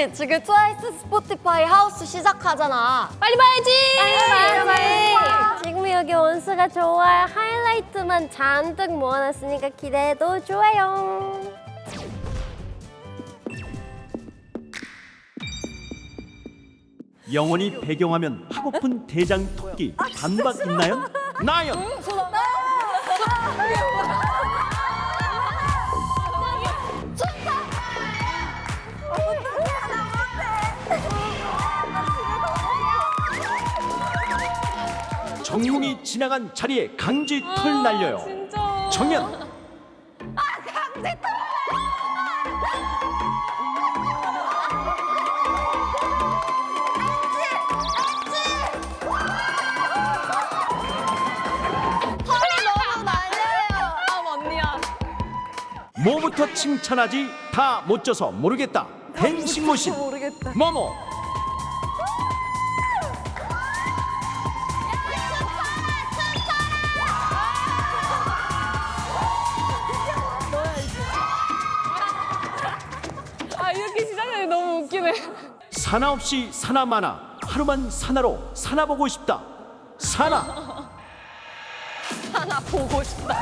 우리 지금 트와이스 스포티파이 하우스 시작하잖아. 빨리 봐야지. 빨리 봐야지. 지금 여기 원수가 좋아할 하이라이트만 잔뜩 모아놨으니까 기대해도 좋아요. 영원히 배경화면 하고픈 대장 토끼 반박 있나요? 나연 정용이 지나간 자리에 강지 털 날려요. 정연 뭐부터 칭찬하지 다 못 져서 모르겠다. 댄싱 모신 뭐뭐 이렇게 시작하니 너무 웃기네. 사나 없이 사나 많아 하루만 사나로 사나 보고 싶다. 사나 하나 보고 싶다.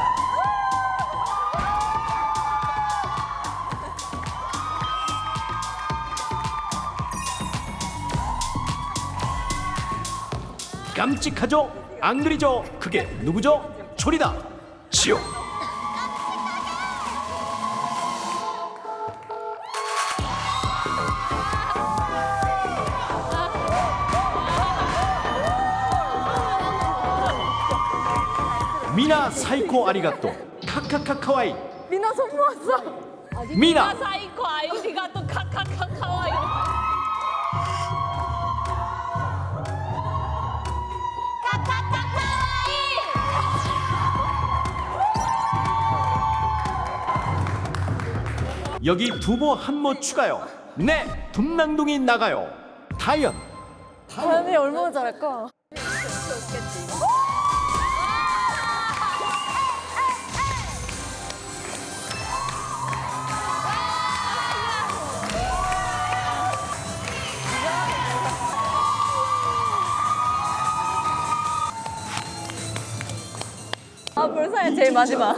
깜찍하죠? 안 그리죠? 그게 누구죠? 초리다 지옥 미나 사이코 아리가또 카카카카와이 미나 손 모았어. 미나 사이코 아이디가 또 카카카카와요. 여기 두보 한모 추가요. 네 둠낭둥이 나가요. 다연 다현이 얼마나 잘할까? 벌써야 제일 마지막.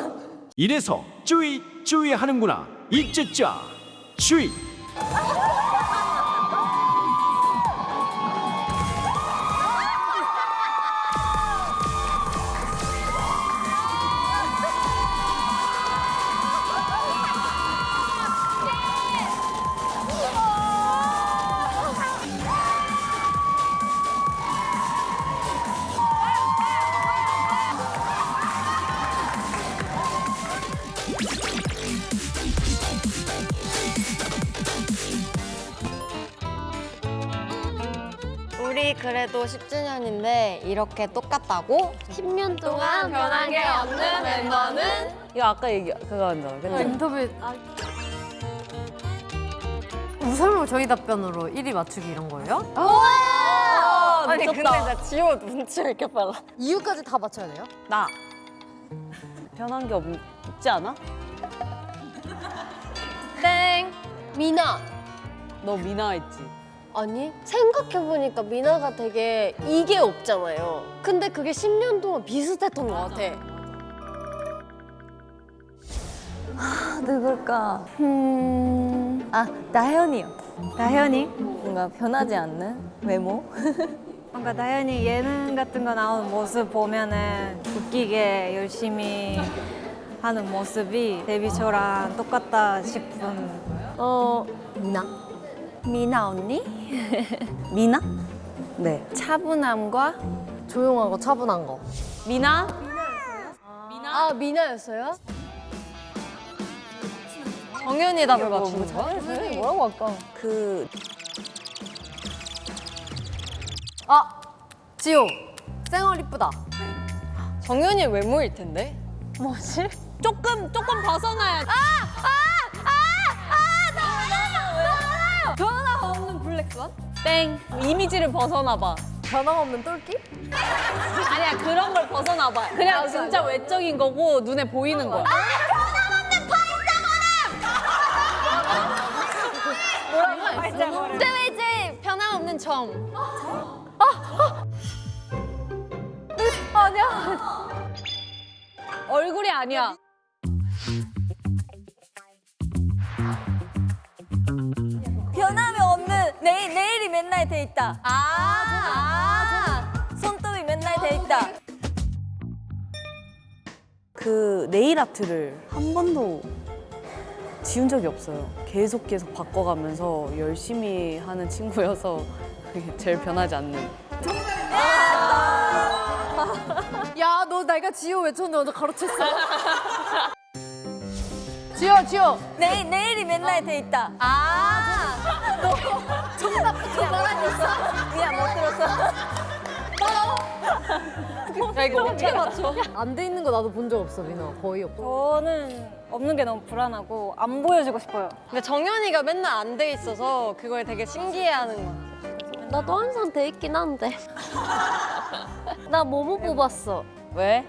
이래서 쭈이 쭈이 하는구나. 이쯔짜 쭈이 우리 그래도 10주년인데 이렇게 똑같다고? 10년 동안 변한 게 없는 멤버는? 이거 아까 그거 한다. 근데 인터뷰 설마 저희 답변으로 1위 맞추기 이런 거예요? 아니 근데 나 지호 눈치가 이렇게 빨라. 이유까지 다 맞춰야 돼요? 나 변한 게 없지 않아? 땡. 미나. 너 미나 했지. 아니 생각해보니까 미나가 되게 이게 없잖아요. 근데 그게 10년 동안 비슷했던 것 같아. 누굴까? 나현이요. 나현이? 뭔가 변하지 않는 외모? 뭔가 나현이 예능 같은 거 나오는 모습 보면은 웃기게 열심히 하는 모습이 데뷔초랑 똑같다 싶은 미나? 미나 언니? 미나? 네. 차분함과 조용하고 차분한 거. 미나? 아 미나였어요? 정연이 답을 맞추는 거야? 뭐라고 할까? 그 지호 쌩얼 이쁘다. 정연이 외모일 텐데. 조금 벗어나야. 변화 없는 블랙스완? 땡. 이미지를 벗어나봐. 변함없는 똘끼? 아니야 그런 걸 벗어나봐. 그냥 진짜 외적인 거고 눈에 보이는 거야. 뭐라고 했어? 트위지 변함없는 점. 얼굴이 아니야. 변함이 없는 내일이 맨날 돼 있다. 손톱이 맨날 돼 있다. 그 네일 아트를 한 번도 지운 적이 없어요. 계속 바꿔가면서 열심히 하는 친구여서 그게 제일 변하지 않는. 야, 너 내가 지호 외쳤는데 완전 가로챘어. 지호. 내일이 맨날 돼 있다. 정답부터 말하셨어. 미안, 못 들었어. 야, 이거 어떻게 맞춰? 안 돼 있는 거 나도 본 적 없어, 민아. 거의 없어. 저는 없는 게 너무 불안하고 안 보여주고 싶어요. 근데 정연이가 맨날 안 돼 있어서 그걸 되게 신기해하는 것 같아요. 나도 항상 돼 있긴 한데. 나 뭐뭐 뽑았어. 왜?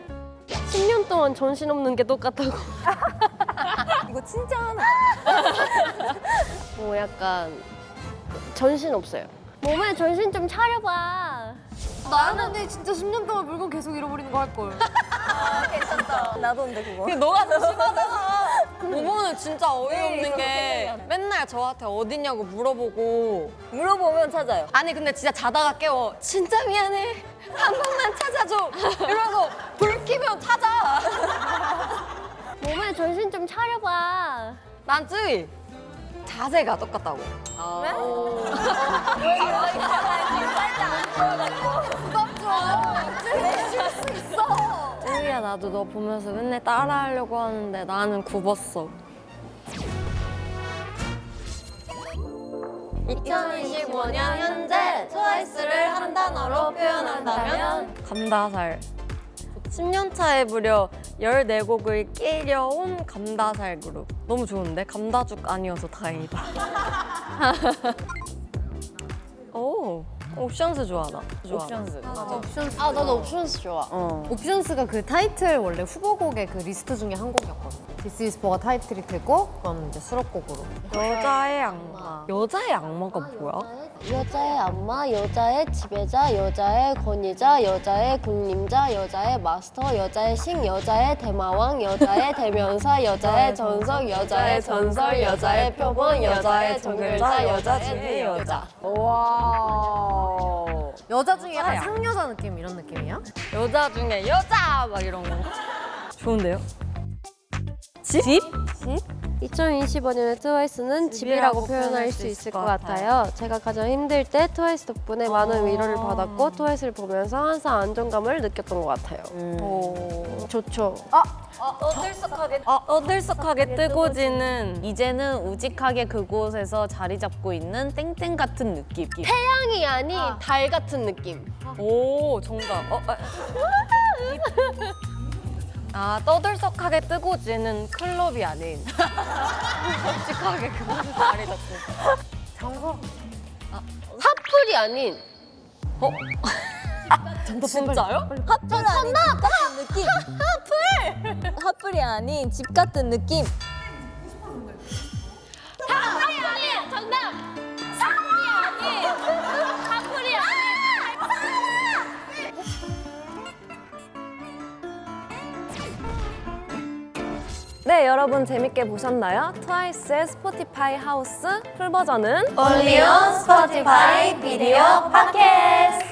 10년 동안 전신 없는 게 똑같다고. 이거 진짜 하나. 뭐 약간 전신 없어요. 몸에 전신 좀 차려봐. 나는 근데 진짜 10년 동안 물건 계속 잃어버리는 거 할걸. 괜찮다. 나도 근데 그거. 너가 더 심하잖아. 모모는 진짜 어이없는 게 맨날 저한테 어디냐고 물어보면 찾아요. 아니 근데 진짜 자다가 깨워. 진짜 미안해. 한 번만 찾아줘. 이러고 불 켜면 찾아. 몸에 전신 좀 차려봐. 난 쯔이. 자세가 똑같다고. 쯔이야 나도 너 보면서 맨날 따라하려고 하는데 나는 굽었어. 2025년 현재 트와이스를 한 단어로 표현한다면 감다살. 10년 차에 무려 14곡을 끼려온 감다살 그룹. 너무 좋은데? 감다죽 아니어서 다행이다. 오, 옵션스 좋아 나. 좋아. 옵션스. 옵션스. 아 나도 옵션스 좋아. 옵션스가 그 타이틀 원래 후보곡의 그 리스트 중에 한 곡이었거든. This is For가 타이틀이 되고 그건 이제 수록곡으로. 여자의 악마. 여자의 악마가 뭐야? 여자의 안마, 여자의 지배자, 여자의 권위자, 여자의 군림자, 여자의 마스터, 여자의 신, 여자의 대마왕, 여자의 대명사, 여자의 전석, 여자의 전설, 여자의 표본, 여자의 종결자, 여자 중의 여자. 와. 여자 중에 약간 상여자 느낌 이런 느낌이야? 여자 중에 여자 막 이런 거. 좋은데요? 집? 2025년의 트와이스는 집이라고 표현할 수 있을 것 같아요. 제가 가장 힘들 때 트와이스 덕분에 많은 위로를 받았고 트와이스를 보면서 항상 안정감을 느꼈던 것 같아요. 좋죠. 어들썩하게 뜨고 지는 이제는 우직하게 그곳에서 자리 잡고 있는 땡땡 같은 느낌. 태양이 아닌 달 같은 느낌. 오, 정답. 떠들썩하게 뜨고 지는 클럽이 아닌 솔직하게 그곳에 자리 잡고. 핫플이 아닌 진짜요? 핫플 아닌 집 같은 느낌. 핫플! 핫플이 아닌 집 같은 느낌. 핫플이 아닌 정답. 핫플이 아닌 핫플이 아닌. 네, 여러분 재밌게 보셨나요? 트와이스의 스포티파이 하우스 풀 버전은 올리온 스포티파이 비디오 팟캐스트.